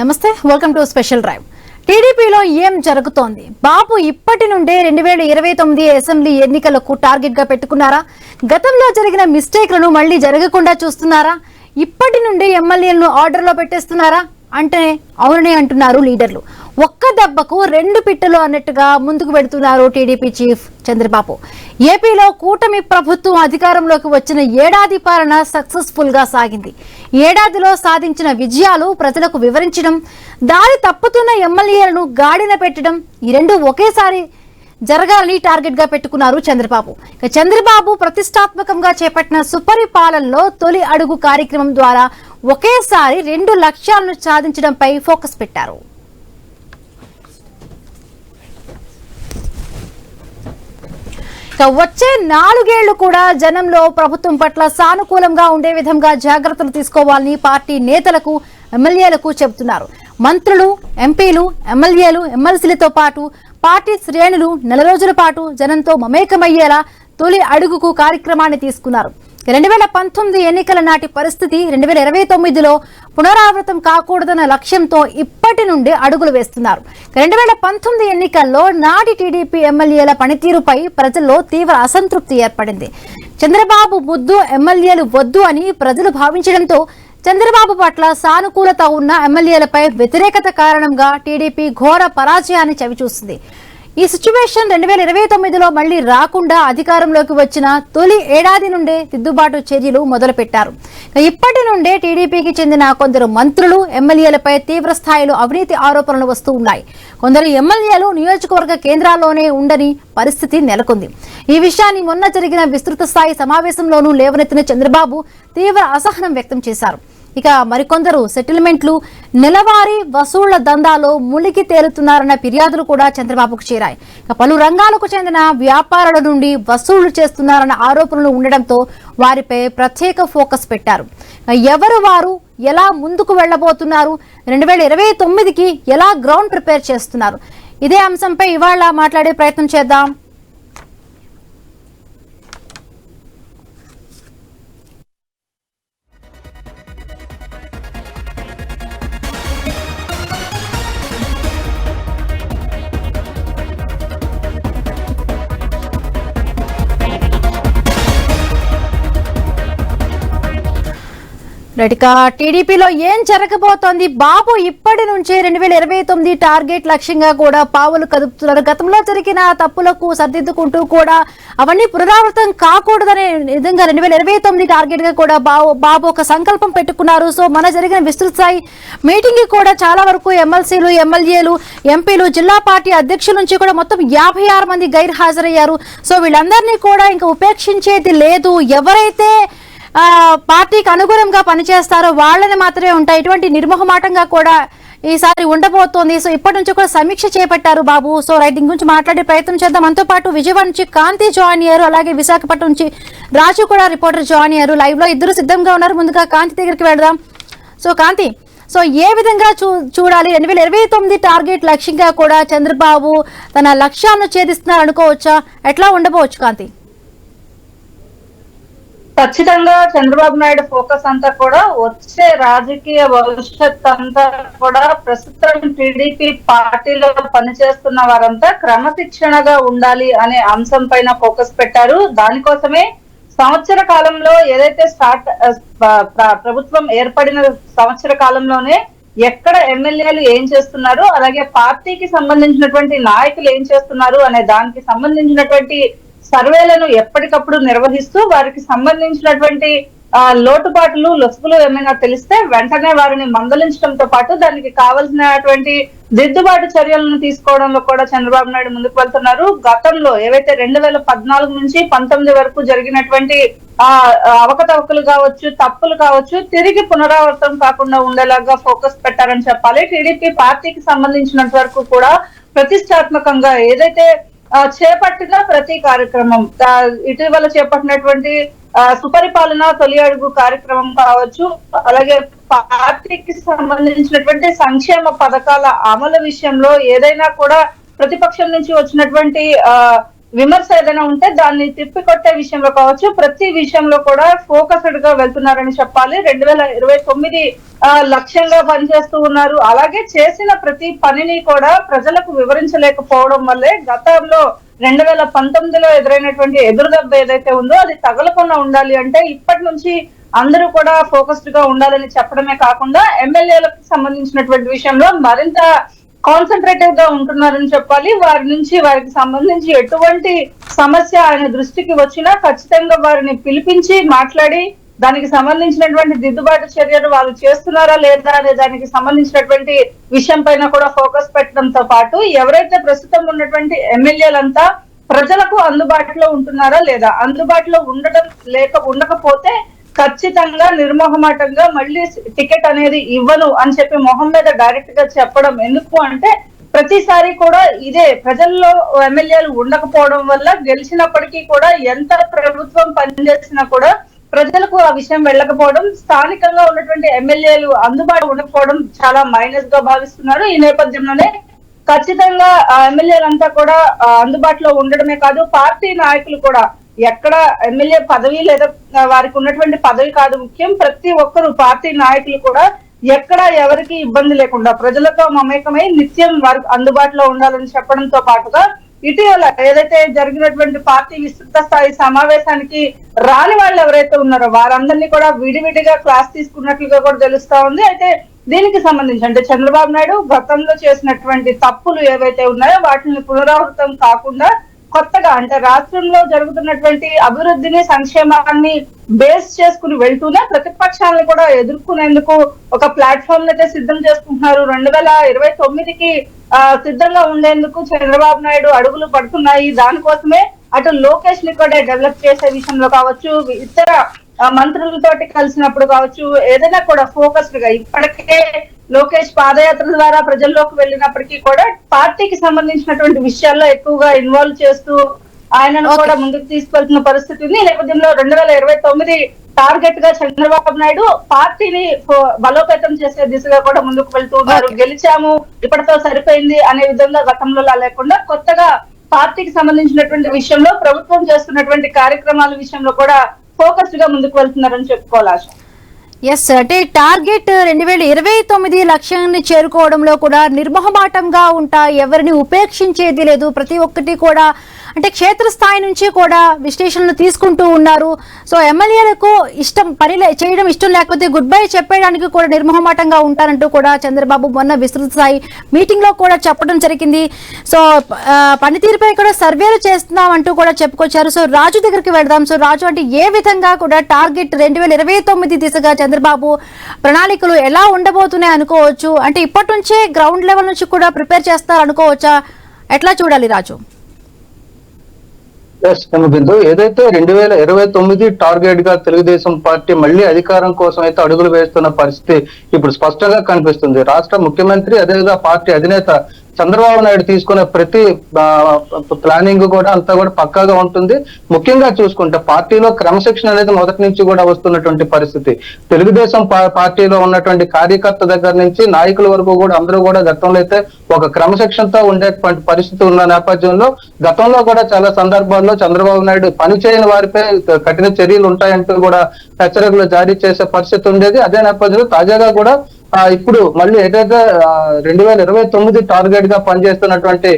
నమస్తే welcome to special drive. టీడీపీలో ఏం జరుగుతోంది? బాబు ఇప్పటి నుండే 2029 అసెంబ్లీ ఎన్నికలకు టార్గెట్ గా పెట్టుకున్నారా? గతంలో జరిగిన మిస్టేక్లను మళ్లీ జరగకుండా చూస్తున్నారా? ఇప్పటి నుండి ఎమ్మెల్యేలను ఆర్డర్లో పెట్టేస్తున్నారా అంటే అవుననే అంటున్నారు లీడర్లు. ఒక్క దెబ్బకు రెండు పిట్టలు అన్నట్టుగా ముందుకు వెడుతున్నారు టీడీపీ చీఫ్ చంద్రబాబు. ఏపీలో కూటమి ప్రభుత్వం అధికారంలోకి వచ్చిన ఏడాది పాలన సక్సెస్ఫుల్ గా సాగింది. ఏడాదిలో సాధించిన విజయాలు ప్రజలకు వివరించడం, దారి తప్పుతున్న ఎమ్మెల్యేలను గాడిన పెట్టడం, ఈ రెండు ఒకేసారి జరగాలని టార్గెట్ గా పెట్టుకున్నారు చంద్రబాబు. చంద్రబాబు ప్రతిష్టాత్మకంగా చేపట్టిన సుపరిపాలనలో తొలి అడుగు కార్యక్రమం ద్వారా ఒకేసారి 2 లక్ష్యాలను సాధించడంపై ఫోకస్ పెట్టారు. వచ్చే 4 ఏళ్లు కూడా జనంలో ప్రభుత్వం పట్ల సానుకూలంగా ఉండే విధంగా జాగ్రత్తలు తీసుకోవాలని పార్టీ నేతలకు, ఎమ్మెల్యేలకు చెబుతున్నారు. మంత్రులు, ఎంపీలు, ఎమ్మెల్యేలు, ఎమ్మెల్సీలతో పాటు పార్టీ శ్రేణులు నెల రోజుల పాటు జనంతో మమేకమయ్యేలా తొలి అడుగుకు కార్యక్రమాన్ని తీసుకున్నారు. 2019 ఎన్నికల నాటి పరిస్థితి 2029లో పునరావృతం కాకూడదన్న లక్ష్యంతో ఇప్పటి నుండి అడుగులు వేస్తున్నారు. 2019 ఎన్నికల్లో నాటి టీడీపీ ఎమ్మెల్యేల పనితీరుపై ప్రజల్లో తీవ్ర అసంతృప్తి ఏర్పడింది. చంద్రబాబు ముద్దు, ఎమ్మెల్యేలు వద్దు అని ప్రజలు భావించడంతో చంద్రబాబు పట్ల సానుకూలత ఉన్న ఎమ్మెల్యేలపై వ్యతిరేకత కారణంగా టీడీపీ ఘోర పరాజయాన్ని చవిచూసింది. ఈ సిచ్యువేషన్ 2029లో మళ్లీ రాకుండా అధికారంలోకి వచ్చిన తొలి ఏడాది నుండే దిద్దుబాటు చర్యలు మొదలుపెట్టారు. ఇప్పటి నుండే టీడీపీకి చెందిన కొందరు మంత్రులు, ఎమ్మెల్యేలపై తీవ్ర స్థాయిలో అవినీతి ఆరోపణలు వస్తూ ఉన్నాయి. కొందరు ఎమ్మెల్యేలు నియోజకవర్గ కేంద్రాల్లోనే ఉండని పరిస్థితి నెలకొంది. ఈ విషయాన్ని మొన్న జరిగిన విస్తృత స్థాయి సమావేశంలోనూ లేవనెత్తిన చంద్రబాబు తీవ్ర అసహనం వ్యక్తం చేశారు. ఇక మరికొందరు సెటిల్మెంట్లు, నెలవారీ వసూళ్ల దందాలో ములికి తేలుతున్నారన్న ఫిర్యాదులు కూడా చంద్రబాబుకు చేరాయి. పలు రంగాలకు చెందిన వ్యాపారుల నుండి వసూళ్లు చేస్తున్నారన్న ఆరోపణలు ఉండడంతో వారిపై ప్రత్యేక ఫోకస్ పెట్టారు. ఎవరు వారు, ఎలా ముందుకు వెళ్లబోతున్నారు, 2029కి ఎలా గ్రౌండ్ ప్రిపేర్ చేస్తున్నారు, ఇదే అంశంపై ఇవాళ మాట్లాడే ప్రయత్నం చేద్దాం. టీడీపీలో ఏం జరగబోతోంది? బాబు ఇప్పటి నుంచే 2029 టార్గెట్ లక్ష్యంగా కూడా పావులు కదుపుతున్నారు. గతంలో జరిగిన తప్పులకు సర్దిద్దుకుంటూ కూడా అవన్నీ పునరావృతం కాకూడదనే విధంగా 2029 టార్గెట్ గా కూడా బాబు ఒక సంకల్పం పెట్టుకున్నారు. సో మన జరిగిన విస్తృత స్థాయి మీటింగ్ కూడా చాలా వరకు ఎమ్మెల్సీలు, ఎమ్మెల్యేలు, ఎంపీలు, జిల్లా పార్టీ అధ్యక్షుల నుంచి కూడా మొత్తం 56 మంది గైర్ హాజరయ్యారు. సో వీళ్ళందరినీ కూడా ఇంకా ఉపేక్షించేది లేదు. ఎవరైతే పార్టీకి అనుగుణంగా పనిచేస్తారో వాళ్ళని మాత్రమే ఉంటాయి. ఇటువంటి నిర్మోహమాటంగా కూడా ఈసారి ఉండబోతోంది. సో ఇప్పటి నుంచి కూడా సమీక్ష చేపట్టారు బాబు. సో రైటింగ్ గురించి మాట్లాడే ప్రయత్నం చేద్దాం. మనతో పాటు విజయవాడ నుంచి కాంతి జాయిన్ అయ్యారు, అలాగే విశాఖపట్నం నుంచి రాజు కూడా రిపోర్టర్ జాయిన్ అయ్యారు. లైవ్ లో ఇద్దరు సిద్ధంగా ఉన్నారు. ముందుగా కాంతి దగ్గరికి వెళదాం. సో కాంతి, సో ఏ విధంగా చూడాలి? 2029 టార్గెట్ లక్ష్యంగా కూడా చంద్రబాబు తన లక్ష్యాలను ఛేదిస్తున్నారు అనుకోవచ్చా? ఎట్లా ఉండబోవచ్చు కాంతి? ఖచ్చితంగా చంద్రబాబు నాయుడు ఫోకస్ అంతా కూడా వచ్చే రాజకీయ భవిష్యత్ అంతా కూడా ప్రస్తుతం టీడీపీ పార్టీలో పనిచేస్తున్న వారంతా క్రమశిక్షణగా ఉండాలి అనే అంశం పైన ఫోకస్ పెట్టారు. దానికోసమే సంవత్సర కాలంలో ఏదైతే ప్రభుత్వం ఏర్పడిన సంవత్సర కాలంలోనే ఎక్కడ ఎమ్మెల్యేలు ఏం చేస్తున్నారు, అలాగే పార్టీకి సంబంధించినటువంటి నాయకులు ఏం చేస్తున్నారు అనే దానికి సంబంధించినటువంటి సర్వేలను ఎప్పటికప్పుడు నిర్వహిస్తూ వారికి సంబంధించినటువంటి లోటుపాట్లు, లొసుగులు ఏమైనా తెలిస్తే వెంటనే వారిని మందలించడంతో పాటు దానికి కావలసినటువంటి దిద్దుబాటు చర్యలను తీసుకోవడంలో కూడా చంద్రబాబు నాయుడు ముందుకు వెళ్తున్నారు. గతంలో ఏవైతే 2014 నుంచి 19 వరకు జరిగినటువంటి అవకతవకలు కావచ్చు, తప్పులు కావచ్చు, తిరిగి పునరావృతం కాకుండా ఉండేలాగా ఫోకస్ పెట్టారని చెప్పాలి. టీడీపీ పార్టీకి సంబంధించినంత వరకు కూడా ప్రతిష్టాత్మకంగా ఏదైతే చేపట్టిన ప్రతి కార్యక్రమం, ఇటీవల చేపట్టినటువంటి సుపరిపాలన తొలి అడుగు కార్యక్రమం కావచ్చు, అలాగే పార్టీకి సంబంధించినటువంటి సంక్షేమ పథకాల అమలు విషయంలో ఏదైనా కూడా ప్రతిపక్షం నుంచి వచ్చినటువంటి విమర్శ ఏదైనా ఉంటే దాన్ని తిప్పికొట్టే విషయంలో కావచ్చు, ప్రతి విషయంలో కూడా ఫోకస్డ్ గా వెళ్తున్నారని చెప్పాలి. 2029 లక్ష్యంగా పనిచేస్తూ ఉన్నారు. అలాగే చేసిన ప్రతి పనిని కూడా ప్రజలకు వివరించలేకపోవడం వల్లే గతంలో 2019లో ఎదురైనటువంటి ఎదురుదెబ్బ ఏదైతే ఉందో అది తగలకుండా ఉండాలి అంటే ఇప్పటి నుంచి అందరూ కూడా ఫోకస్డ్ గా ఉండాలని చెప్పడమే కాకుండా ఎమ్మెల్యేలకు సంబంధించినటువంటి విషయంలో మరింత కాన్సన్ట్రేటివ్ గా ఉంటున్నారని చెప్పాలి. వారికి సంబంధించి ఎటువంటి సమస్య ఆయన దృష్టికి వచ్చినా ఖచ్చితంగా వారిని పిలిపించి మాట్లాడి దానికి సంబంధించినటువంటి దిద్దుబాటు చర్యలు వాళ్ళు చేస్తున్నారా లేదా అనే దానికి సంబంధించినటువంటి విషయం పైన కూడా ఫోకస్ పెట్టడంతో పాటు ఎవరైతే ప్రస్తుతం ఉన్నటువంటి ఎమ్మెల్యేలంతా ప్రజలకు అందుబాటులో ఉంటున్నారా లేదా, అందుబాటులో ఉండకపోతే ఖచ్చితంగా నిర్మోహమాటంగా మళ్ళీ టికెట్ అనేది ఇవ్వను అని చెప్పి మొహం మీద డైరెక్ట్ గా చెప్పడం. ఎందుకు అంటే ప్రతిసారి కూడా ఇదే ప్రజల్లో ఎమ్మెల్యేలు ఉండకపోవడం వల్ల గెలిచినప్పటికీ కూడా ఎంత ప్రభుత్వం పనిచేసినా కూడా ప్రజలకు ఆ విషయం వెళ్ళకపోవడం, స్థానికంగా ఉన్నటువంటి ఎమ్మెల్యేలు అందుబాటులో ఉండకపోవడం చాలా మైనస్ గా భావిస్తున్నారు. ఈ నేపథ్యంలోనే ఖచ్చితంగా ఆ ఎమ్మెల్యేలంతా కూడా అందుబాటులో ఉండడమే కాదు, పార్టీ నాయకులు కూడా ఎక్కడ ఎమ్మెల్యే పదవి లేదా వారికి ఉన్నటువంటి పదవి కాదు ముఖ్యం, ప్రతి ఒక్కరు పార్టీ నాయకులు కూడా ఎక్కడ ఎవరికి ఇబ్బంది లేకుండా ప్రజలతో మమేకమై నిత్యం వారికి అందుబాటులో ఉండాలని చెప్పడంతో పాటుగా ఇటీవల ఏదైతే జరిగినటువంటి పార్టీ విస్తృత స్థాయి సమావేశానికి రాని వాళ్ళు ఎవరైతే ఉన్నారో వారందరినీ కూడా విడివిడిగా క్లాస్ తీసుకున్నట్లుగా కూడా తెలుస్తా ఉంది. అయితే దీనికి సంబంధించి అంటే చంద్రబాబు నాయుడు గతంలో చేసినటువంటి తప్పులు ఏవైతే ఉన్నాయో వాటిని పునరావృతం కాకుండా కొత్తగా అంటే రాష్ట్రంలో జరుగుతున్నటువంటి అభివృద్ధిని సంక్షేమాన్ని బేస్ చేసుకుని వెళ్తూనే ప్రతిపక్షాలను కూడా ఎదుర్కొనేందుకు ఒక ప్లాట్ఫామ్ అయితే సిద్ధం చేసుకుంటున్నారు. 2029కి సిద్ధంగా ఉండేందుకు చంద్రబాబు నాయుడు అడుగులు పడుతున్నాయి. దానికోసమే అటు లోకేష్ ని కూడా డెవలప్ చేసే విషయంలో కావచ్చు, ఇతర మంత్రులతోటి కలిసినప్పుడు కావచ్చు, ఏదైనా కూడా ఫోకస్డ్ గా ఇప్పటికే లోకేష్ పాదయాత్ర ద్వారా ప్రజల్లోకి వెళ్ళినప్పటికీ కూడా పార్టీకి సంబంధించినటువంటి విషయాల్లో ఎక్కువగా ఇన్వాల్వ్ చేస్తూ ఆయనను కూడా ముందుకు తీసుకెళ్తున్న పరిస్థితి ఉంది. ఈ నేపథ్యంలో 2029 టార్గెట్ గా చంద్రబాబు నాయుడు పార్టీని బలోపేతం చేసే దిశగా కూడా ముందుకు వెళ్తూ ఉన్నారు. గెలిచాము ఇప్పటితో సరిపోయింది అనే విధంగా గతంలో లేకుండా కొత్తగా పార్టీకి సంబంధించినటువంటి విషయంలో ప్రభుత్వం చేస్తున్నటువంటి కార్యక్రమాల విషయంలో కూడా ఫోకస్డ్ గా ముందుకు వెళ్తున్నారని చెప్పుకోవాలి ఆశ. ఎస్, అంటే టార్గెట్ 2029 లక్ష్యాన్ని చేరుకోవడంలో కూడా నిర్మోహమాటంగా ఉంటా, ఎవరిని ఉపేక్షించేది లేదు. ప్రతి ఒక్కటి కూడా అంటే క్షేత్రస్థాయి నుంచి కూడా విశ్లేషణలు తీసుకుంటూ ఉన్నారు. సో ఎమ్మెల్యేలకు పని చేయడం ఇష్టం లేకపోతే గుడ్ బై చెప్పేయడానికి కూడా నిర్మోహమాటంగా ఉంటారంటూ కూడా చంద్రబాబు మొన్న విస్తృత స్థాయి మీటింగ్ లో కూడా చెప్పడం జరిగింది. సో పనితీరుపై కూడా సర్వేలు చేస్తున్నాం అంటూ కూడా చెప్పుకొచ్చారు. సో రాజు దగ్గరికి వెళ్దాం. సో రాజు, అంటే ఏ విధంగా కూడా టార్గెట్ 2029 దిశగా చంద్రబాబు ప్రణాళికలు ఎలా ఉండబోతున్నాయి అనుకోవచ్చు? అంటే ఇప్పటి నుంచే గ్రౌండ్ లెవెల్ నుంచి కూడా ప్రిపేర్ చేస్తారు అనుకోవచ్చా? ఎట్లా చూడాలి రాజు? బిందు, ఏదైతే 2029 టార్గెట్ గా తెలుగుదేశం పార్టీ మళ్ళీ అధికారం కోసం అయితే అడుగులు వేస్తున్న పరిస్థితి ఇప్పుడు స్పష్టంగా కనిపిస్తుంది. రాష్ట్ర ముఖ్యమంత్రి అదేవిధంగా పార్టీ అధినేత చంద్రబాబు నాయుడు తీసుకునే ప్రతి ప్లానింగ్ కూడా అంతా కూడా పక్కాగా ఉంటుంది. ముఖ్యంగా చూసుకుంటే పార్టీలో క్రమశిక్షణ అనేది మొదటి నుంచి కూడా వస్తున్నటువంటి పరిస్థితి. తెలుగుదేశం పార్టీలో ఉన్నటువంటి కార్యకర్త దగ్గర నుంచి నాయకుల వరకు కూడా అందరూ కూడా గతంలో అయితే ఒక క్రమశిక్షణతో ఉండేటువంటి పరిస్థితి ఉన్న నేపథ్యంలో గతంలో కూడా చాలా సందర్భాల్లో చంద్రబాబు నాయుడు పని చేయని వారిపై కఠిన చర్యలు ఉంటాయంటూ కూడా హెచ్చరికలు జారీ చేసే పరిస్థితి ఉండేది. అదే నేపథ్యంలో తాజాగా కూడా ఇప్పుడు మళ్ళీ ఏదైతే 2029 టార్గెట్ గా పనిచేస్తున్నటువంటి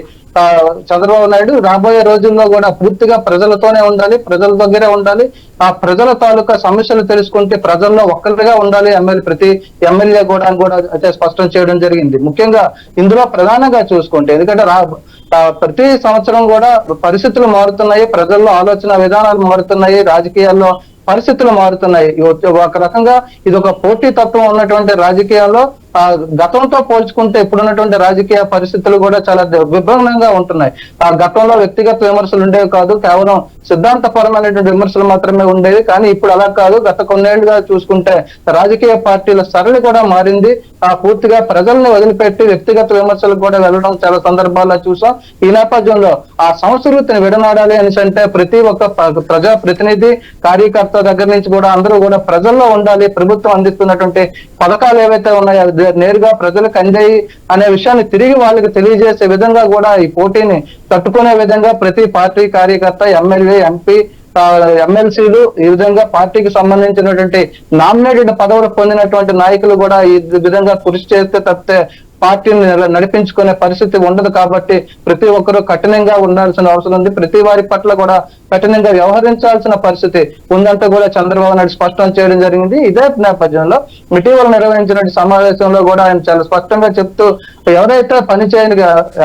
చంద్రబాబు నాయుడు రాబోయే రోజుల్లో కూడా పూర్తిగా ప్రజలతోనే ఉండాలి, ప్రజల దగ్గరే ఉండాలి, ఆ ప్రజల తాలూకా సమస్యలు తెలుసుకుంటే ప్రజల్లో ఒక్కరిగా ఉండాలి ప్రతి ఎమ్మెల్యే కూడా అయితే స్పష్టం చేయడం జరిగింది. ముఖ్యంగా ఇందులో ప్రధానంగా చూసుకుంటే ఎందుకంటే ప్రతి సంవత్సరం కూడా పరిస్థితులు మారుతున్నాయి, ప్రజల్లో ఆలోచన విధానాలు మారుతున్నాయి, రాజకీయాల్లో పరిస్థితులు మారుతున్నాయి. ఒక రకంగా ఇది ఒక పోటీ తత్వం ఉన్నటువంటి రాజకీయాల్లో గతంతో పోల్చుకుంటే ఇప్పుడున్నటువంటి రాజకీయ పరిస్థితులు కూడా చాలా విభిన్నంగా ఉంటున్నాయి. ఆ గతంలో వ్యక్తిగత విమర్శలు ఉండేవి కాదు, కేవలం సిద్ధాంతపరమైనటువంటి విమర్శలు మాత్రమే ఉండేవి. కానీ ఇప్పుడు అలా కాదు. గత కొన్నేళ్లుగా చూసుకుంటే రాజకీయ పార్టీల సరళి కూడా మారింది. పూర్తిగా ప్రజల్ని వదిలిపెట్టి వ్యక్తిగత విమర్శలకు కూడా వెళ్ళడం చాలా సందర్భాల్లో చూసాం. ఈ నేపథ్యంలో ఆ సంస్కృతిని విడనాడాలి అని అంటే ప్రతి ఒక్క ప్రజా ప్రతినిధి, కార్యకర్త దగ్గర నుంచి కూడా అందరూ కూడా ప్రజల్లో ఉండాలి. ప్రభుత్వం అందిస్తున్నటువంటి పథకాలు ఏవైతే ఉన్నాయో నేరుగా ప్రజలకు అందాయి అనే విషయాన్ని తిరిగి వాళ్ళకి తెలియజేసే విధంగా కూడా ఈ పోటీని తట్టుకునే విధంగా ప్రతి పార్టీ కార్యకర్త, ఎమ్మెల్యే, ఎంపీ, ఎమ్మెల్సీలు ఈ విధంగా పార్టీకి సంబంధించినటువంటి నామినేటెడ్ పదవులు పొందినటువంటి నాయకులు కూడా ఈ విధంగా కృషి చేస్తే తప్పితే పార్టీని నడిపించుకునే పరిస్థితి ఉండదు. కాబట్టి ప్రతి ఒక్కరూ కఠినంగా ఉండాల్సిన అవసరం ఉంది. ప్రతి వారి పట్ల కూడా కఠినంగా వ్యవహరించాల్సిన పరిస్థితి ఉందంటూ కూడా చంద్రబాబు నాయుడు స్పష్టం చేయడం జరిగింది. ఇదే నేపథ్యంలో ఇటీవల నిర్వహించిన సమావేశంలో కూడా ఆయన చాలా స్పష్టంగా చెప్తూ ఎవరైతే పనిచేయని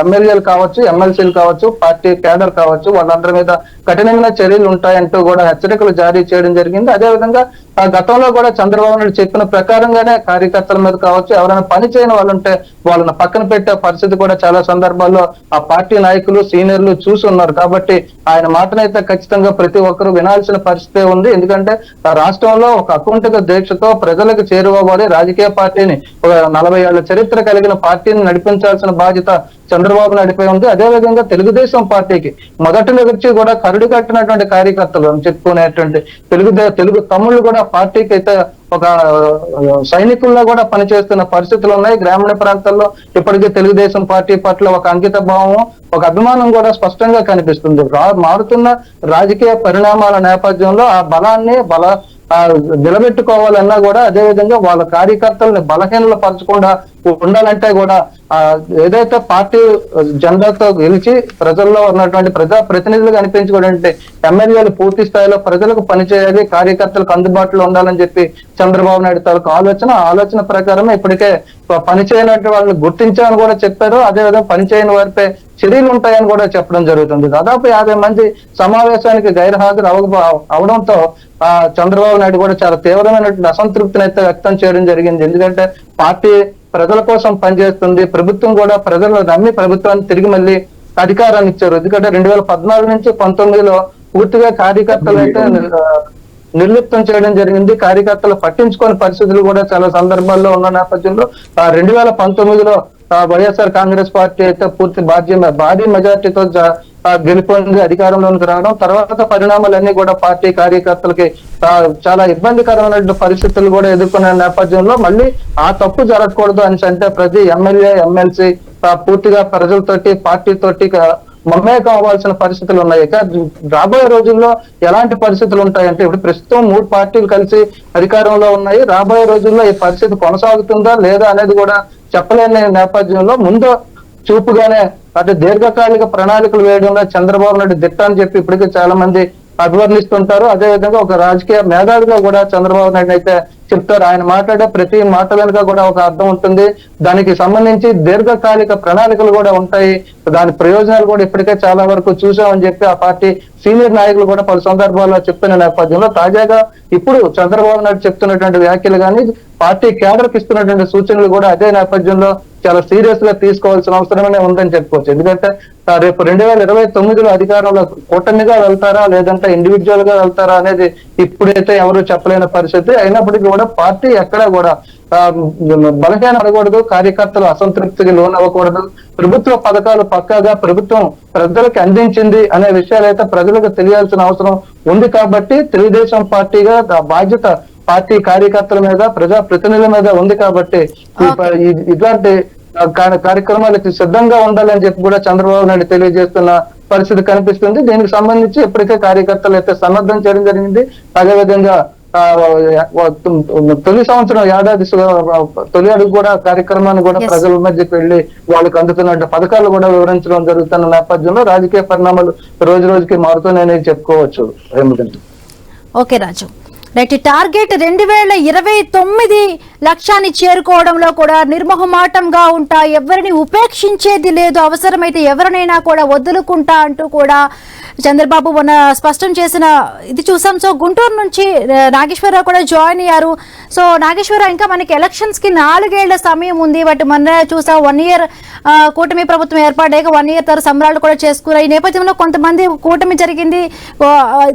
ఎమ్మెల్యేలు కావచ్చు, ఎమ్మెల్సీలు కావచ్చు, పార్టీ కేడర్ కావచ్చు, వాళ్ళందరి మీద కఠినమైన చర్యలు ఉంటాయంటూ కూడా హెచ్చరికలు జారీ చేయడం జరిగింది. అదేవిధంగా గతంలో కూడా చంద్రబాబు నాయుడు చెప్పిన ప్రకారంగానే కార్యకర్తల మీద కావచ్చు, ఎవరైనా పని చేయని వాళ్ళు ఉంటే వాళ్ళని పక్కన పెట్టే పరిస్థితి కూడా చాలా సందర్భాల్లో ఆ పార్టీ నాయకులు, సీనియర్లు చూసి ఉన్నారు. కాబట్టి ఆయన మాటనైతే ఖచ్చితంగా ప్రతి ఒక్కరూ వినాల్సిన పరిస్థితి ఉంది. ఎందుకంటే రాష్ట్రంలో ఒక అకుంఠిత దీక్షతో ప్రజలకు చేరువవ్వాలి. రాజకీయ పార్టీని, ఒక 40 ఏళ్ల చరిత్ర కలిగిన పార్టీని నడిపించాల్సిన బాధ్యత చంద్రబాబు నాయుడుపై ఉంది. అదేవిధంగా తెలుగుదేశం పార్టీకి మొదటి నుంచి కూడా కరుడు కట్టినటువంటి కార్యకర్తలు చెప్పుకునేటువంటి తెలుగు తమ్ముళ్ళు కూడా పార్టీకి అయితే ఒక సైనికుల్లో కూడా పనిచేస్తున్న పరిస్థితులు ఉన్నాయి. గ్రామీణ ప్రాంతాల్లో ఇప్పటికీ తెలుగుదేశం పార్టీ పట్ల ఒక అంకిత భావం, ఒక అభిమానం కూడా స్పష్టంగా కనిపిస్తుంది. మారుతున్న రాజకీయ పరిణామాల నేపథ్యంలో ఆ బలాన్ని నిలబెట్టుకోవాలన్నా కూడా, అదేవిధంగా వాళ్ళ కార్యకర్తల్ని బలహీనలు పరచకుండా ఉండాలంటే కూడా ఏదైతే పార్టీ జెండాతో గెలిచి ప్రజల్లో ఉన్నటువంటి ప్రజా ప్రతినిధులుగా అనిపించుకోవడానికి ఎమ్మెల్యేలు పూర్తి స్థాయిలో ప్రజలకు పనిచేయాలి, కార్యకర్తలకు అందుబాటులో ఉండాలని చెప్పి చంద్రబాబు నాయుడు తాలూకు ఆలోచన ప్రకారమే ఇప్పటికే పనిచేయనట్టు వాళ్ళని గుర్తించామని కూడా చెప్పారు. అదేవిధంగా పనిచేయని వారిపై చర్యలు ఉంటాయని కూడా చెప్పడం జరుగుతుంది. దాదాపు 50 మంది సమావేశానికి గైర్హాజరు అవడంతో చంద్రబాబు నాయుడు కూడా చాలా తీవ్రమైనటువంటి అసంతృప్తిని అయితే వ్యక్తం చేయడం జరిగింది. ఎందుకంటే పార్టీ ప్రజల కోసం పనిచేస్తుంది, ప్రభుత్వం కూడా ప్రజలను నమ్మి ప్రభుత్వాన్ని తిరిగి మళ్ళీ అధికారాన్ని ఇచ్చారు. ఎందుకంటే 2014 నుంచి 19లో పూర్తిగా కార్యకర్తలు అయితే నిర్లిప్తం చేయడం జరిగింది. కార్యకర్తలు పట్టించుకోని పరిస్థితులు కూడా చాలా సందర్భాల్లో ఉన్న నేపథ్యంలో 2019లో వైఎస్ఆర్ కాంగ్రెస్ పార్టీ అయితే పూర్తి భారీ మెజార్టీతో గెలుపొంది అధికారంలోకి రావడం, తర్వాత పరిణామాలన్నీ కూడా పార్టీ కార్యకర్తలకి చాలా ఇబ్బందికరమైన పరిస్థితులు కూడా ఎదుర్కొనే నేపథ్యంలో మళ్ళీ ఆ తప్పు జరగకూడదు అని అంటే ప్రతి ఎమ్మెల్యే, ఎమ్మెల్సీ పూర్తిగా ప్రజలతోటి, పార్టీతోటి మమేకం అవ్వాల్సిన పరిస్థితులు ఉన్నాయి. ఇక రాబోయే రోజుల్లో ఎలాంటి పరిస్థితులు ఉంటాయంటే, ఇప్పుడు ప్రస్తుతం 3 పార్టీలు కలిసి అధికారంలో ఉన్నాయి. రాబోయే రోజుల్లో ఈ పరిస్థితి కొనసాగుతుందా లేదా అనేది కూడా చెప్పలేని నేపథ్యంలో ముందు చూపుగానే అటు దీర్ఘకాలిక ప్రణాళికలు వేయడంలో చంద్రబాబు నాయుడు దిట్ట అని చెప్పి ఇప్పటికే చాలా మంది అభివర్ణిస్తుంటారు. అదేవిధంగా ఒక రాజకీయ మేధావిగా కూడా చంద్రబాబు నాయుడు అయితే చెప్తారు. ఆయన మాట్లాడే ప్రతి మాట వెనుక కూడా ఒక అర్థం ఉంటుంది. దానికి సంబంధించి దీర్ఘకాలిక ప్రణాళికలు కూడా ఉంటాయి. దాని ప్రయోజనాలు కూడా ఇప్పటికే చాలా వరకు చూసామని చెప్పి ఆ పార్టీ సీనియర్ నాయకులు కూడా పలు సందర్భాల్లో చెప్పిన నేపథ్యంలో తాజాగా ఇప్పుడు చంద్రబాబు నాయుడు చెప్తున్నటువంటి వ్యాఖ్యలు కానీ, పార్టీ కేడర్కి ఇస్తున్నటువంటి సూచనలు కూడా అదే నేపథ్యంలో చాలా సీరియస్ గా తీసుకోవాల్సిన అవసరమే ఉందని చెప్పుకోవచ్చు. ఎందుకంటే రేపు 2029లో అధికారంలో కూటమిగా వెళ్తారా లేదంటే ఇండివిజువల్ గా వెళ్తారా అనేది ఇప్పుడైతే ఎవరు చెప్పలేని పరిస్థితి. అయినప్పటికీ కూడా పార్టీ ఎక్కడా కూడా బలహీన పడకూడదు, కార్యకర్తలు అసంతృప్తికి లోనవ్వకూడదు. ప్రభుత్వ పథకాలు పక్కాగా ప్రభుత్వం ప్రజలకు అందించింది అనే విషయాలు అయితే ప్రజలకు తెలియాల్సిన అవసరం ఉంది. కాబట్టి తెలుగుదేశం పార్టీగా బాధ్యత పార్టీ కార్యకర్తల మీద, ప్రజా ప్రతినిధుల మీద ఉంది. కాబట్టి ఇట్లాంటి కార్యక్రమాలకి సిద్ధంగా ఉండాలని చెప్పి కూడా చంద్రబాబు నాయుడు తెలియజేస్తున్న పరిస్థితి కనిపిస్తుంది. దీనికి సంబంధించి ఇప్పటికే కార్యకర్తలు అయితే సన్నద్ధం చేయడం జరిగింది. అదేవిధంగా తొలి సంవత్సరం ఏడాది తొలి అడుగు కూడా కార్యక్రమాన్ని కూడా ప్రజల మధ్యకి వెళ్లి వాళ్ళకి అందుతున్న పథకాలు కూడా వివరించడం జరుగుతున్న నేపథ్యంలో రాజకీయ పరిణామాలు రోజు రోజుకి మారుతూనే చెప్పుకోవచ్చు. ఓకే రాజు, రైట్. టార్గెట్ 2029 లక్ష్యాన్ని చేరుకోవడంలో కూడా నిర్మోహమాటంగా ఉంటా, ఎవరిని ఉపేక్షించేది లేదు, అవసరమైతే ఎవరినైనా కూడా వదులుకుంటా అంటూ కూడా చంద్రబాబు మొన్న స్పష్టం చేసిన ఇది చూసాం. సో గుంటూరు నుంచి నాగేశ్వరరావు కూడా జాయిన్ అయ్యారు. సో నాగేశ్వరరావు, ఇంకా మనకి ఎలక్షన్స్ కి 4 ఏళ్ల సమయం ఉంది. బట్ మొన్న చూసాం 1 ఇయర్ కూటమి ప్రభుత్వం ఏర్పడ్డాక 1 ఇయర్ తర్వాత సంబరాలు కూడా చేసుకున్నారు. ఈ నేపథ్యంలో కొంతమంది కూటమి జరిగింది,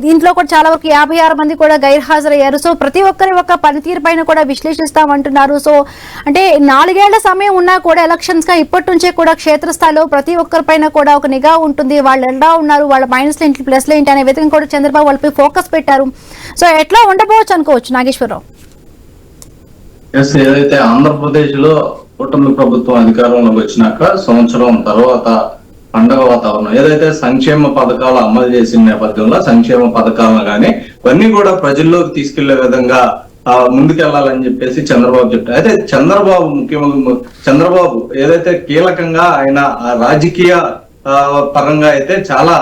దీంట్లో కూడా చాలా వరకు 56 మంది కూడా గైర్హాజరయ్యారు. సో ప్రతి ఒక్కరి ఒక పనితీరు పైన కూడా విశ్లేషిస్తామంటున్నారు. సో అంటే 4 ఏళ్ల సమయం ఉన్నా కూడా ఎలక్షన్స్ గా ఇప్పటి నుంచే కూడా క్షేత్రస్థాయిలో ప్రతి ఒక్కరిపైన కూడా ఒక నిఘా ఉంటుంది. వాళ్ళు ఎలా ఉన్నారు, వాళ్ళ మైనస్లు ఏంటి, ప్లస్లు ఏంటి అనే విధంగా కూడా చంద్రబాబు వాళ్ళపై ఫోకస్ పెట్టారు. సో ఎట్లా ఉండబోవచ్చు అనుకోవచ్చు నాగేశ్వరరావు? ఏదైతే ఆంధ్రప్రదేశ్ లో కూటమి ప్రభుత్వం అధికారంలోకి వచ్చినాక సంవత్సరం తర్వాత పండగ వాతావరణం, ఏదైతే సంక్షేమ పథకాలు అమలు చేసిన నేపథ్యంలో సంక్షేమ పథకాలను కానీ ఇవన్నీ కూడా ప్రజల్లోకి తీసుకెళ్లే విధంగా ముందుకెళ్లాలని చెప్పేసి చంద్రబాబు చెప్పారు. అయితే చంద్రబాబు ఏదైతే కీలకంగా ఆయన రాజకీయ పరంగా అయితే చాలా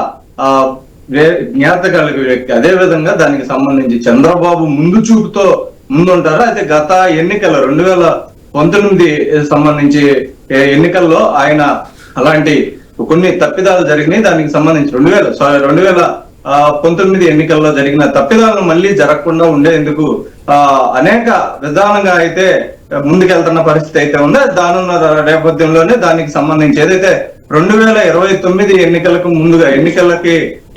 జ్ఞాత కలిగే వ్యక్తి. అదే విధంగా దానికి సంబంధించి చంద్రబాబు ముందు చూపుతో ముందుంటారు. అయితే గత ఎన్నికల 2019 సంబంధించి ఎన్నికల్లో ఆయన అలాంటి కొన్ని తప్పిదాలు జరిగినాయి. దానికి సంబంధించి 2019 ఎన్నికల్లో జరిగిన తప్పిదాలను మళ్ళీ జరగకుండా ఉండేందుకు అనేక విధానంగా అయితే ముందుకెళ్తున్న పరిస్థితి అయితే ఉంది. దానున్న నేపథ్యంలోనే దానికి సంబంధించి ఏదైతే 2029 ఎన్నికలకు ముందుగా ఎన్నికలకి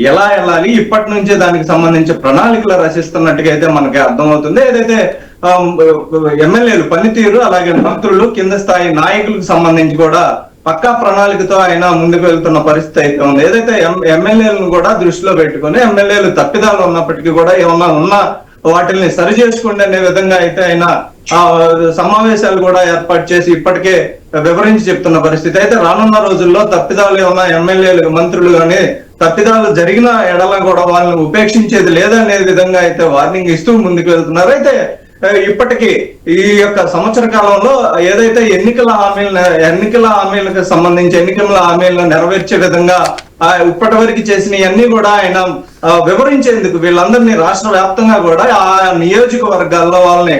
ఎలా వెళ్ళాలి, ఇప్పటి నుంచే దానికి సంబంధించి ప్రణాళికలు రచిస్తున్నట్టుగా అయితే మనకి అర్థమవుతుంది. ఏదైతే ఎమ్మెల్యేలు పనితీరు అలాగే మంత్రులు కింద స్థాయి నాయకులకు సంబంధించి కూడా పక్కా ప్రణాళికతో ఆయన ముందుకు వెళ్తున్న పరిస్థితి అయితే ఉంది. ఏదైతే ఎమ్మెల్యేలను కూడా దృష్టిలో పెట్టుకుని ఎమ్మెల్యేలు తప్పిదాలు ఉన్నప్పటికీ కూడా ఏమన్నా ఉన్న వాటిని సరి చేసుకోండి అనే విధంగా అయితే ఆయన సమావేశాలు కూడా ఏర్పాటు చేసి ఇప్పటికే వివరించి చెప్తున్న పరిస్థితి. అయితే రానున్న రోజుల్లో తప్పిదాలు ఏమన్నా ఎమ్మెల్యేలు మంత్రులు కానీ తప్పిదాలు జరిగిన ఎడల కూడా వాళ్ళని ఉపేక్షించేది లేదనే విధంగా అయితే వార్నింగ్ ఇస్తూ ముందుకు వెళ్తున్నారు. అయితే ఇప్పటికీ ఈ యొక్క సంవత్సర కాలంలో ఏదైతే ఎన్నికల హామీలకు సంబంధించి ఎన్నికల హామీలను నెరవేర్చే విధంగా ఇప్పటి వరకు చేసినవన్నీ కూడా ఆయన వివరించేందుకు వీళ్ళందరినీ రాష్ట్ర వ్యాప్తంగా కూడా ఆ నియోజకవర్గాల్లో వాళ్ళని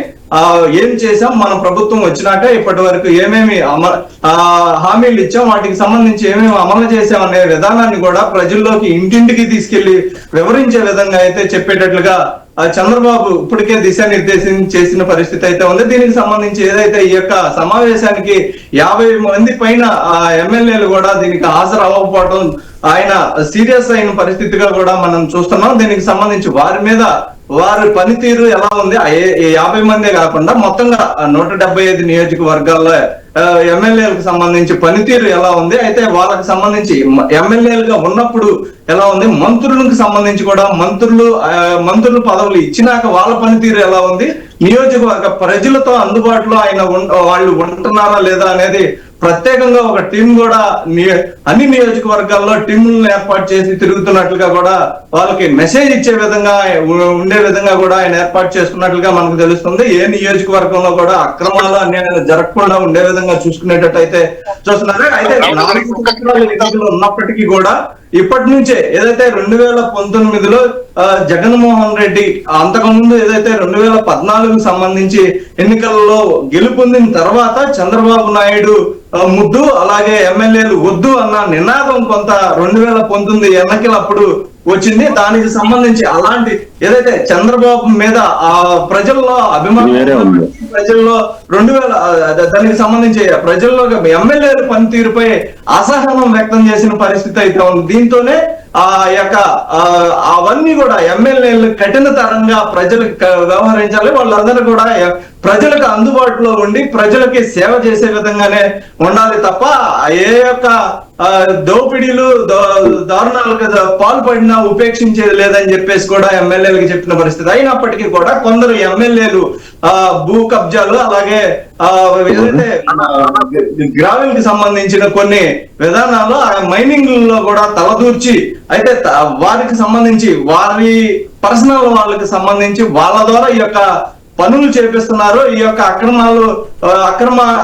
ఏం చేసాం, మన ప్రభుత్వం వచ్చినాక ఇప్పటి వరకు ఏమేమి హామీలు ఇచ్చాం, వాటికి సంబంధించి ఏమేమి అమలు చేసాం అనే విధానాన్ని కూడా ప్రజల్లోకి ఇంటింటికి తీసుకెళ్లి వివరించే విధంగా అయితే చెప్పేటట్లుగా చంద్రబాబు ఇప్పటికే దిశానిర్దేశం చేసిన పరిస్థితి అయితే ఉంది. దీనికి సంబంధించి ఏదైతే ఈ యొక్క సమావేశానికి 50 మంది పైన ఎమ్మెల్యేలు కూడా దీనికి హాజరు అవ్వకపోవడం ఆయన సీరియస్ అయిన పరిస్థితిగా కూడా మనం చూస్తున్నాం. దీనికి సంబంధించి వారి పనితీరు ఎలా ఉంది, 50 మందే కాకుండా మొత్తంగా 175 నియోజకవర్గాల్లో ఎమ్మెల్యేలకు సంబంధించి పనితీరు ఎలా ఉంది, అయితే వాళ్ళకి సంబంధించి ఎమ్మెల్యేలుగా ఉన్నప్పుడు ఎలా ఉంది, మంత్రులకు సంబంధించి కూడా మంత్రులు పదవులు ఇచ్చినాక వాళ్ళ పనితీరు ఎలా ఉంది, నియోజకవర్గ ప్రజలతో అందుబాటులో వాళ్ళు ఉంటున్నారా లేదా అనేది ప్రత్యేకంగా ఒక టీం కూడా అన్ని నియోజకవర్గాల్లో టీంలను ఏర్పాటు చేసి తిరుగుతున్నట్లుగా కూడా వాళ్ళకి మెసేజ్ ఇచ్చే విధంగా ఉండే విధంగా కూడా ఆయన ఏర్పాటు చేసుకున్నట్లుగా మనకు తెలుస్తుంది. ఏ నియోజకవర్గంలో కూడా అక్రమాలు అన్యాయాలు జరగకుండా ఉండే విధంగా చూసుకునేటట్టు అయితే చూస్తున్నారు. అయితే 4 సంవత్సరాల ఎన్నికలు ఉన్నప్పటికీ కూడా ఇప్పటి నుంచే ఏదైతే 2019లో జగన్మోహన్ రెడ్డి అంతకుముందు ఏదైతే 2014కు సంబంధించి ఎన్నికల్లో గెలుపొందిన తర్వాత చంద్రబాబు నాయుడు ముద్దు అలాగే ఎమ్మెల్యేలు వద్దు అన్న నినాదం కొంత 2019 ఎన్నికలప్పుడు వచ్చింది. దానికి సంబంధించి అలాంటి ఏదైతే చంద్రబాబు మీద ప్రజల్లో అభిమానం, ప్రజల్లో దానికి సంబంధించి ప్రజల్లో ఎమ్మెల్యేల పనితీరుపై అసహనం వ్యక్తం చేసిన పరిస్థితి అయితే ఉంది. దీంతోనే అవన్నీ కూడా ఎమ్మెల్యేలు కఠినతరంగా ప్రజలకు వ్యవహరించాలి, వాళ్ళందరూ కూడా ప్రజలకు అందుబాటులో ఉండి ప్రజలకి సేవ చేసే విధంగానే ఉండాలి తప్ప ఏ యొక్క దోపిడీలు దారుణాలకు పాల్పడినా ఉపేక్షించేది లేదని చెప్పేసి కూడా ఎమ్మెల్యేలకు చెప్పిన పరిస్థితి. అయినప్పటికీ కూడా కొందరు ఎమ్మెల్యేలు భూ కబ్జాలు అలాగే ఏదైతే గ్రావెల్ కి సంబంధించిన కొన్ని విధానాలు మైనింగ్ లో కూడా తలదూర్చి అయితే వారికి సంబంధించి వారి పర్సనల్ వాళ్ళకి సంబంధించి వాళ్ళ ద్వారా ఈ యొక్క పనులు చేపిస్తున్నారు, ఈ యొక్క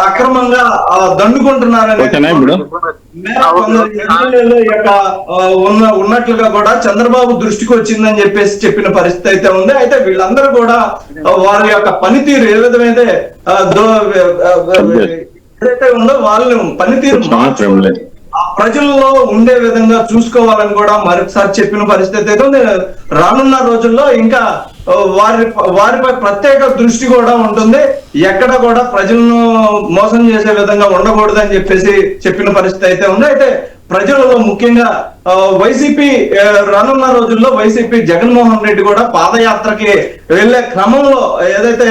అక్రమంగా దండుకుంటున్నారనే ఎమ్మెల్యేలు యొక్క ఉన్నట్లుగా కూడా చంద్రబాబు దృష్టికి వచ్చిందని చెప్పిన పరిస్థితి అయితే ఉంది. అయితే వీళ్ళందరూ కూడా వారి యొక్క పనితీరు ఏ విధమైతే ఏదైతే ఉందో వాళ్ళని పనితీరు ప్రజల్లో ఉండే విధంగా చూసుకోవాలని కూడా మరొకసారి చెప్పిన పరిస్థితి అయితే ఉంది. రానున్న రోజుల్లో ఇంకా వారిపై ప్రత్యేక దృష్టి కూడా ఉంటుంది, ఎక్కడ కూడా ప్రజలను మోసం చేసే విధంగా ఉండకూడదని చెప్పిన పరిస్థితి అయితే ఉంది. అయితే ప్రజలలో ముఖ్యంగా వైసీపీ రానున్న రోజుల్లో వైసీపీ జగన్మోహన్ రెడ్డి కూడా పాదయాత్రకి వెళ్లే క్రమంలో ఏదైతే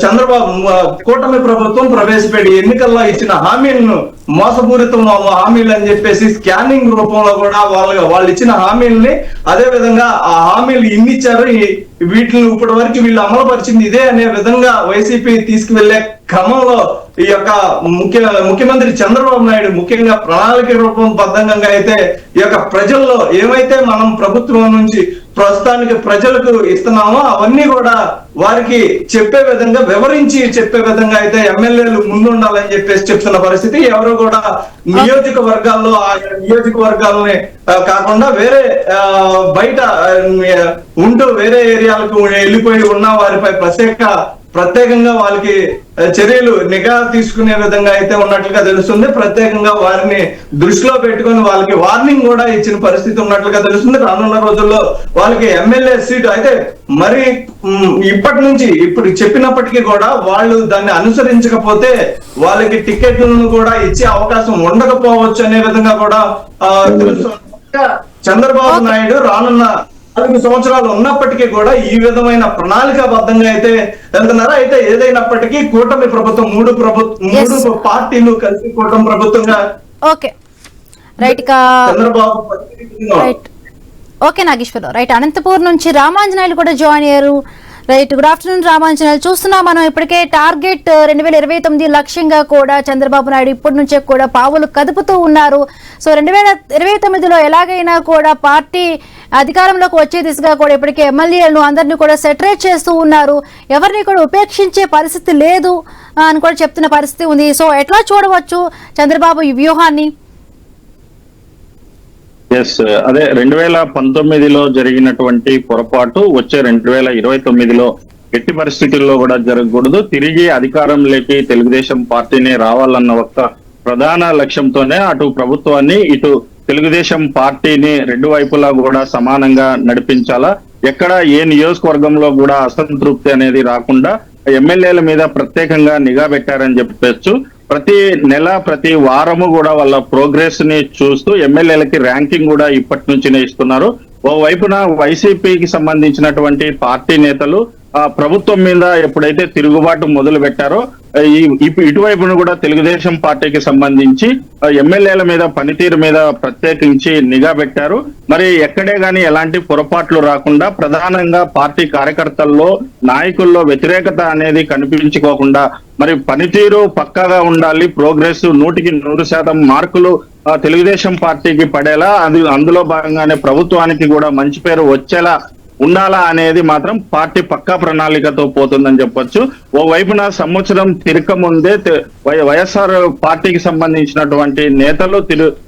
చంద్రబాబు కూటమి ప్రభుత్వం ప్రవేశపెట్టి ఎన్నికల్లో ఇచ్చిన హామీలను మోసపూరితం హామీలు అని స్కానింగ్ రూపంలో కూడా వాళ్ళు ఇచ్చిన హామీలని అదే విధంగా ఆ హామీలు ఇన్ని ఇచ్చారు, వీటిని ఇప్పటి వరకు వీళ్ళు అమలుపరిచింది ఇదే అనే విధంగా వైసీపీ తీసుకువెళ్లే క్రమంలో ఈ యొక్క ముఖ్యమంత్రి చంద్రబాబు నాయుడు ముఖ్యంగా ప్రణాళిక రూపబద్ధంగా అయితే ఈ యొక్క ప్రజల్లో ఏమైతే మనం ప్రభుత్వం నుంచి ప్రస్తుతానికి ప్రజలకు ఇస్తున్నామో అవన్నీ కూడా వారికి చెప్పే విధంగా వివరించి చెప్పే విధంగా అయితే ఎమ్మెల్యేలు ముందుండాలని చెప్తున్న పరిస్థితి. ఎవరు కూడా నియోజకవర్గాల్లో ఆ నియోజకవర్గాలని కాకుండా వేరే బయట ఉంటూ వేరే ఏరియాలకు వెళ్ళిపోయి ఉన్న వారిపై ప్రత్యేకంగా వాళ్ళకి చర్యలు నిఘా తీసుకునే విధంగా అయితే ఉన్నట్లుగా తెలుస్తుంది. ప్రత్యేకంగా వారిని దృష్టిలో పెట్టుకుని వాళ్ళకి వార్నింగ్ కూడా ఇచ్చిన పరిస్థితి ఉన్నట్లుగా తెలుస్తుంది. రానున్న రోజుల్లో వాళ్ళకి ఎమ్మెల్యే సీటు అయితే మరి ఇప్పుడు చెప్పినప్పటికీ కూడా వాళ్ళు దాన్ని అనుసరించకపోతే వాళ్ళకి టికెట్లను కూడా ఇచ్చే అవకాశం ఉండకపోవచ్చు అనే విధంగా కూడా తెలుస్తుంది. చంద్రబాబు నాయుడు రానున్న 4 సంవత్సరాలు ఉన్నప్పటికీ కూడా ఈ విధమైన ప్రణాళికాబద్ధంగా అయితే వెళ్తున్నారు. అయితే ఏదైనప్పటికీ కూటమి ప్రభుత్వం మూడు పార్టీలు కలిసి కూటమి ప్రభుత్వంగా చంద్రబాబు ఓకే నాగేశ్వరరావు రైట్. అనంతపూర్ నుంచి రామాంజనేయులు కూడా జాయిన్ అయ్యారు. Right, good afternoon Ramanjaneyulu. చూస్తున్నాం మనం ఇప్పటికే టార్గెట్ 2029 లక్ష్యంగా కూడా చంద్రబాబు నాయుడు ఇప్పటి నుంచే కూడా పావులు కదుపుతూ ఉన్నారు. సో 2029లో ఎలాగైనా కూడా పార్టీ అధికారంలోకి వచ్చే దిశగా కూడా ఇప్పటికే ఎమ్మెల్యేలను అందరినీ కూడా సెటరేట్ చేస్తూ ఉన్నారు. ఎవరిని కూడా ఉపేక్షించే పరిస్థితి లేదు అని కూడా చెప్తున్న పరిస్థితి ఉంది. సో ఎట్లా చూడవచ్చు చంద్రబాబు ఈ వ్యూహాన్ని? అదే 2019లో జరిగినటువంటి పొరపాటు వచ్చే 2029లో ఎట్టి పరిస్థితుల్లో కూడా జరగకూడదు. తిరిగి అధికారంలోకి తెలుగుదేశం పార్టీని రావాలన్న ఒక ప్రధాన లక్ష్యంతోనే అటు ప్రభుత్వాన్ని ఇటు తెలుగుదేశం పార్టీని రెండు వైపులా కూడా సమానంగా నడిపించాలా, ఎక్కడ ఏ నియోజకవర్గంలో కూడా అసంతృప్తి అనేది రాకుండా ఎమ్మెల్యేల మీద ప్రత్యేకంగా నిఘా పెట్టారని చెప్పచ్చు. ప్రతి నెల ప్రతి వారము కూడా వాళ్ళ ప్రోగ్రెస్ ని చూస్తూ ఎమ్మెల్యేలకి ర్యాంకింగ్ కూడా ఇప్పటి నుంచినే ఇస్తున్నారు. ఓవైపున వైసీపీకి సంబంధించినటువంటి పార్టీ నేతలు ప్రభుత్వం మీద ఎప్పుడైతే తిరుగుబాటు మొదలు పెట్టారో ఇటువైపును కూడా తెలుగుదేశం పార్టీకి సంబంధించి ఎమ్మెల్యేల మీద పనితీరు మీద ప్రత్యేకించి నిఘా పెట్టారు. మరి ఎక్కడే గాని ఎలాంటి పొరపాట్లు రాకుండా ప్రధానంగా పార్టీ కార్యకర్తల్లో నాయకుల్లో వ్యతిరేకత అనేది కనిపించుకోకుండా మరి పనితీరు పక్కాగా ఉండాలి, ప్రోగ్రెస్ 100% మార్కులు తెలుగుదేశం పార్టీకి పడేలా అందులో భాగంగానే ప్రభుత్వానికి కూడా మంచి పేరు వచ్చేలా ఉండాలా అనేది మాత్రం పార్టీ పక్కా ప్రణాళికతో పోతుందని చెప్పొచ్చు. ఓవైపున సంవత్సరం తిరక ముందే వైఎస్ఆర్ పార్టీకి సంబంధించినటువంటి నేతలు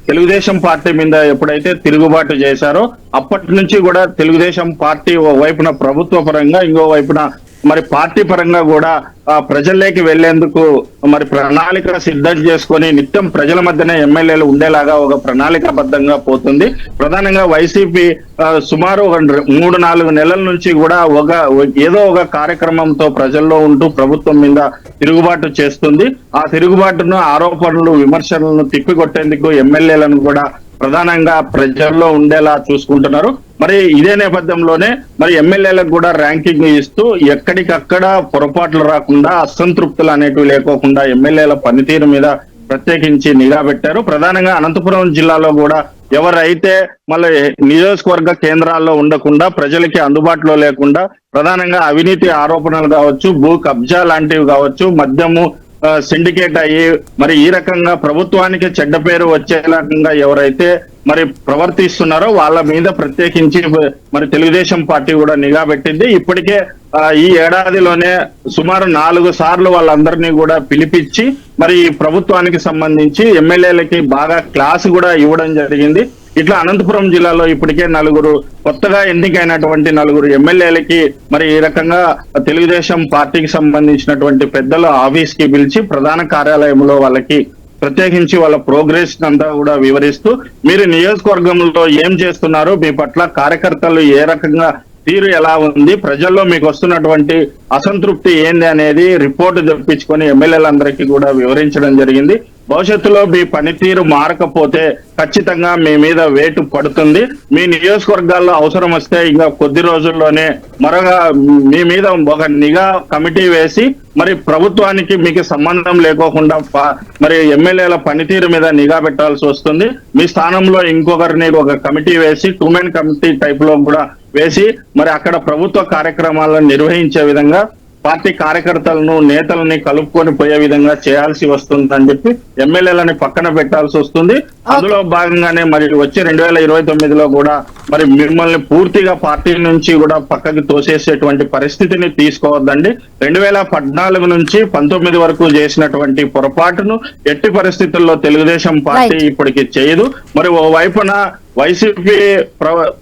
తెలుగుదేశం పార్టీ మీద ఎప్పుడైతే తిరుగుబాటు చేశారో అప్పటి నుంచి కూడా తెలుగుదేశం పార్టీ ఓవైపున ప్రభుత్వ పరంగా ఇంకో వైపున మరి పార్టీ పరంగా కూడా ప్రజల్లోకి వెళ్లేందుకు మరి ప్రణాళిక సిద్ధం చేసుకొని నిత్యం ప్రజల మధ్యనే ఎమ్మెల్యేలు ఉండేలాగా ఒక ప్రణాళికాబద్ధంగా పోతుంది. ప్రధానంగా వైసీపీ సుమారు 3-4 నెలల నుంచి కూడా ఏదో ఒక కార్యక్రమంతో ప్రజల్లో ఉంటూ ప్రభుత్వం మీద తిరుగుబాటు చేస్తుంది. ఆ తిరుగుబాటును ఆరోపణలు విమర్శలను తిప్పికొట్టేందుకు ఎమ్మెల్యేలను కూడా ప్రధానంగా ప్రజల్లో ఉండేలా చూసుకుంటున్నారు. మరి ఇదే నేపథ్యంలోనే మరి ఎమ్మెల్యేలకు కూడా ర్యాంకింగ్ ఇస్తూ ఎక్కడికక్కడ పొరపాట్లు రాకుండా అసంతృప్తులు అనేటివి లేకోకుండా ఎమ్మెల్యేల పనితీరు మీద ప్రత్యేకించి నిఘా పెట్టారు. ప్రధానంగా అనంతపురం జిల్లాలో కూడా ఎవరైతే మళ్ళీ నియోజకవర్గ కేంద్రాల్లో ఉండకుండా ప్రజలకి అందుబాటులో లేకుండా ప్రధానంగా అవినీతి ఆరోపణలు కావచ్చు, భూ కబ్జా లాంటివి కావచ్చు, మద్యము సిండికేట్ అయ్యి మరి ఈ రకంగా ప్రభుత్వానికి చెడ్డ పేరు వచ్చే రకంగా ఎవరైతే మరి ప్రవర్తిస్తున్నారో వాళ్ళ మీద ప్రత్యేకించి మరి తెలుగుదేశం పార్టీ కూడా నిఘా పెట్టింది. ఇప్పటికే ఈ ఏడాదిలోనే సుమారు 4 సార్లు వాళ్ళందరినీ కూడా పిలిపించి మరి ఈ ప్రభుత్వానికి సంబంధించి ఎమ్మెల్యేలకి బాగా క్లాస్ కూడా ఇవ్వడం జరిగింది. ఇట్లా అనంతపురం జిల్లాలో ఇప్పటికే 4 కొత్తగా ఎన్నికైనటువంటి 4 ఎమ్మెల్యేలకి మరి ఈ రకంగా తెలుగుదేశం పార్టీకి సంబంధించినటువంటి పెద్దల ఆఫీస్ కి పిలిచి ప్రధాన కార్యాలయంలో వాళ్ళకి ప్రత్యేకించి వాళ్ళ ప్రోగ్రెస్ అంతా కూడా వివరిస్తూ మీరు నియోజకవర్గంలో ఏం చేస్తున్నారు, మీ పట్ల కార్యకర్తలు ఏ రకంగా తీరు ఎలా ఉంది, ప్రజల్లో మీకు వస్తున్నటువంటి అసంతృప్తి ఏంది అనేది రిపోర్టు తెప్పించుకొని ఎమ్మెల్యేలందరికీ కూడా వివరించడం జరిగింది. భవిష్యత్తులో మీ పనితీరు మారకపోతే ఖచ్చితంగా మీ మీద వేటు పడుతుంది. మీ నియోజకవర్గాల్లో అవసరం వస్తే ఇంకా కొద్ది రోజుల్లోనే మరొక మీ మీద ఒక నిఘా కమిటీ వేసి మరి ప్రభుత్వానికి మీకు సంబంధం లేకోకుండా మరి ఎమ్మెల్యేల పనితీరు మీద నిఘా పెట్టాల్సి వస్తుంది. మీ స్థానంలో ఇంకొకరిని ఒక కమిటీ వేసి 2-man కమిటీ టైప్ లో కూడా వేసి మరి అక్కడ ప్రభుత్వ కార్యక్రమాలను నిర్వహించే విధంగా పార్టీ కార్యకర్తలను నేతలని కలుపుకొని పోయే విధంగా చేయాల్సి వస్తుందని చెప్పి ఎమ్మెల్యేలని పక్కన పెట్టాల్సి వస్తుంది. అందులో భాగంగానే మరి వచ్చే 2029లో కూడా మరి మిమ్మల్ని పూర్తిగా పార్టీ నుంచి కూడా పక్కకి తోసేసేటువంటి పరిస్థితిని తీసుకోవద్దండి. 2014 నుంచి 19 వరకు చేసినటువంటి పొరపాటును ఎట్టి పరిస్థితుల్లో తెలుగుదేశం పార్టీ ఇప్పటికి చేయదు. మరి ఓ వైపున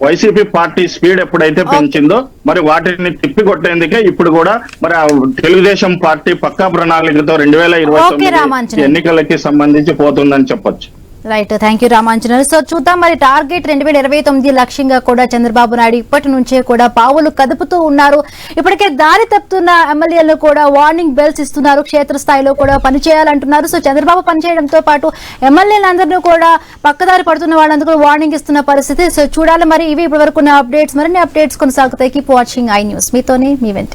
వైసీపీ పార్టీ స్పీడ్ ఎప్పుడైతే పెంచిందో మరి వాటిని తిప్పికొట్టేందుకే ఇప్పుడు కూడా మరి తెలుగుదేశం పార్టీ పక్కా ప్రణాళికతో 2029 ఎన్నికలకి సంబంధించి పోతుందని చెప్పొచ్చు. Right, thank you Ramanjaneyulu. So చూద్దాం, మరి టార్గెట్ 2029 లక్ష్యంగా కూడా చంద్రబాబు నాయుడు ఇప్పటి నుంచే కూడా పావులు కదుపుతూ ఉన్నారు. ఇప్పటికే దారి తప్పుతున్న ఎమ్మెల్యేలను కూడా వార్నింగ్ బెల్స్ ఇస్తున్నారు, క్షేత్రస్థాయిలో కూడా పనిచేయాలంటున్నారు. సో చంద్రబాబు పనిచేయడంతో పాటు ఎమ్మెల్యేలందరినీ కూడా పక్కదారి పడుతున్న వాళ్ళందరూ వార్నింగ్ ఇస్తున్న పరిస్థితి. సో చూడాలి మరి. ఇవి ఇప్పటి వరకు అప్డేట్స్, మరిన్ని అప్డేట్స్ కొనసాగుతాయి. Keep watching I news. మీతోనే మీ వెంట.